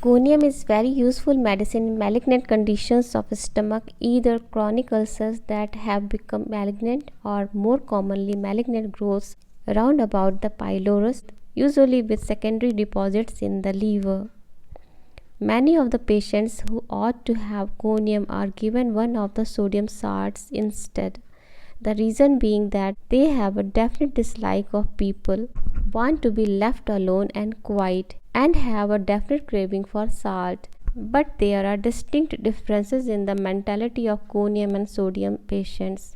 Conium is very useful medicine in malignant conditions of stomach, either chronic ulcers that have become malignant or more commonly malignant growths round about the pylorus, usually with secondary deposits in the liver. Many of the patients who ought to have conium are given one of the sodium salts instead. The reason being that they have a definite dislike of people, want to be left alone and quiet, and have a definite craving for salt. But there are distinct differences in the mentality of conium and sodium patients.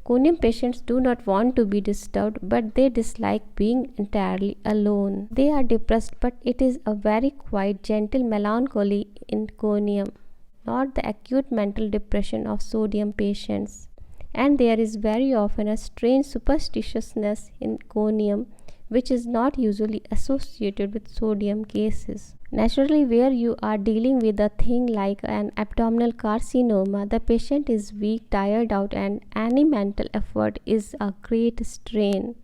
Conium patients do not want to be disturbed, but they dislike being entirely alone. They are depressed, but it is a very quiet, gentle melancholy in conium, not the acute mental depression of sodium patients. And there is very often a strange superstitiousness in conium which is not usually associated with sodium cases. Naturally, where you are dealing with a thing like an abdominal carcinoma, the patient is weak, tired out, and any mental effort is a great strain.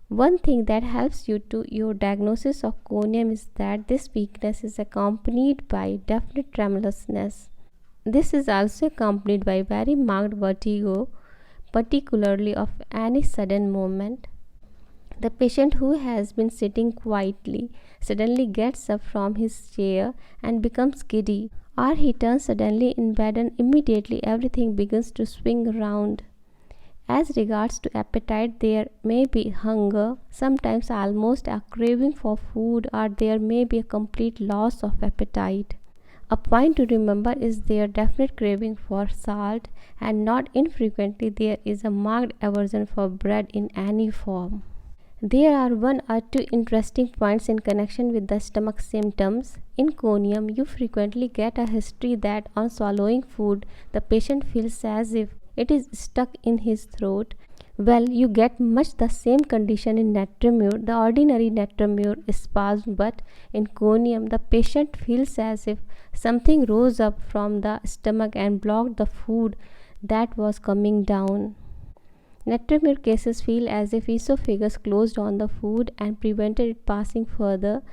One thing that helps you to your diagnosis of conium is that this weakness is accompanied by definite tremulousness. This is also accompanied by very marked vertigo, particularly of any sudden movement. The patient who has been sitting quietly suddenly gets up from his chair and becomes giddy, or he turns suddenly in bed and immediately everything begins to swing round. As regards to appetite, there may be hunger, sometimes almost a craving for food, or there may be a complete loss of appetite. A point to remember is their definite craving for salt, and not infrequently there is a marked aversion for bread in any form. There are one or two interesting points in connection with the stomach symptoms. In conium, you frequently get a history that on swallowing food, the patient feels as if it is stuck in his throat. Well, you get much the same condition in natremure, the ordinary natremure spasm, but in conium, the patient feels as if something rose up from the stomach and blocked the food that was coming down. Natremure cases feel as if esophagus closed on the food and prevented it passing further.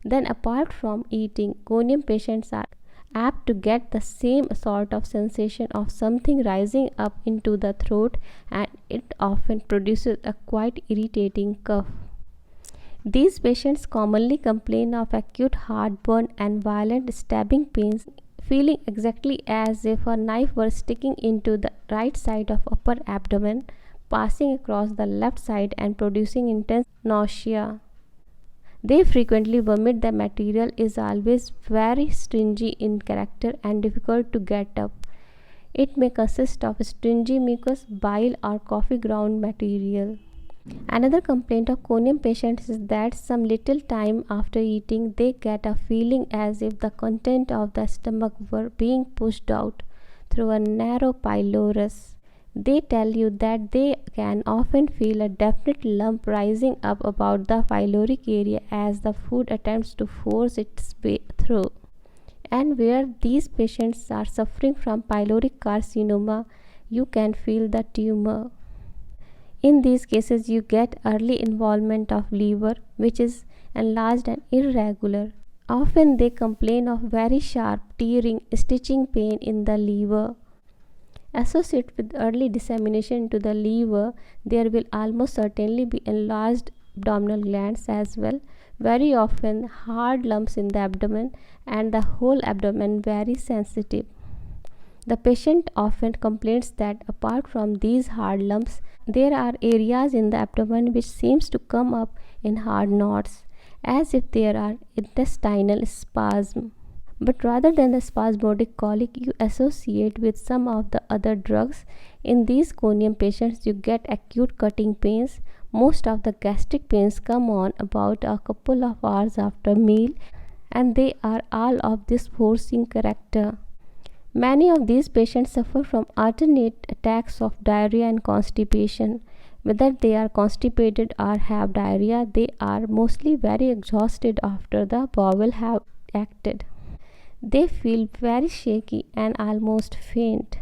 Then, apart from eating, conium patients are apt to get the same sort of sensation of something rising up into the throat, and it often produces a quite irritating cough. These patients commonly complain of acute heartburn and violent stabbing pains, feeling exactly as if a knife were sticking into the right side of upper abdomen, passing across the left side and producing intense nausea. They frequently vomit. The material is always very stringy in character and difficult to get up. It may consist of stringy mucus, bile, or coffee ground material. Another complaint of conium patients is that some little time after eating, they get a feeling as if the content of the stomach were being pushed out through a narrow pylorus. They tell you that they can often feel a definite lump rising up about the pyloric area as the food attempts to force its way through. And where these patients are suffering from pyloric carcinoma, you can feel the tumor. In these cases, you get early involvement of liver, which is enlarged and irregular. Often they complain of very sharp tearing, stitching pain in the liver. Associated with early dissemination into the liver, there will almost certainly be enlarged abdominal glands as well, very often hard lumps in the abdomen, and the whole abdomen very sensitive. The patient often complains that apart from these hard lumps, there are areas in the abdomen which seems to come up in hard knots, as if there are intestinal spasm. But rather than the spasmodic colic you associate with some of the other drugs, in these conium patients you get acute cutting pains. Most of the gastric pains come on about a couple of hours after meal, and they are all of this forcing character. Many of these patients suffer from alternate attacks of diarrhea and constipation. Whether they are constipated or have diarrhea, they are mostly very exhausted after the bowel have acted. They feel very shaky and almost faint.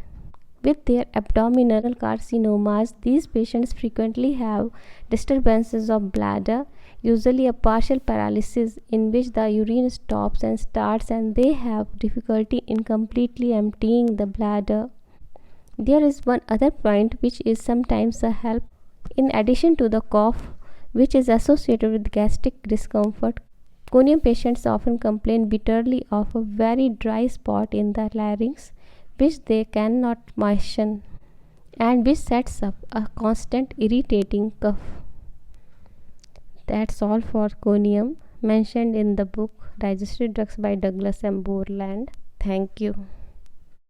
With their abdominal carcinomas, these patients frequently have disturbances of bladder, usually a partial paralysis in which the urine stops and starts and they have difficulty in completely emptying the bladder. There is one other point which is sometimes a help. In addition to the cough, which is associated with gastric discomfort, conium patients often complain bitterly of a very dry spot in the larynx which they cannot moisten and which sets up a constant irritating cough. That's all for conium mentioned in the book Digestive Drugs by Douglas M. Borland. Thank you.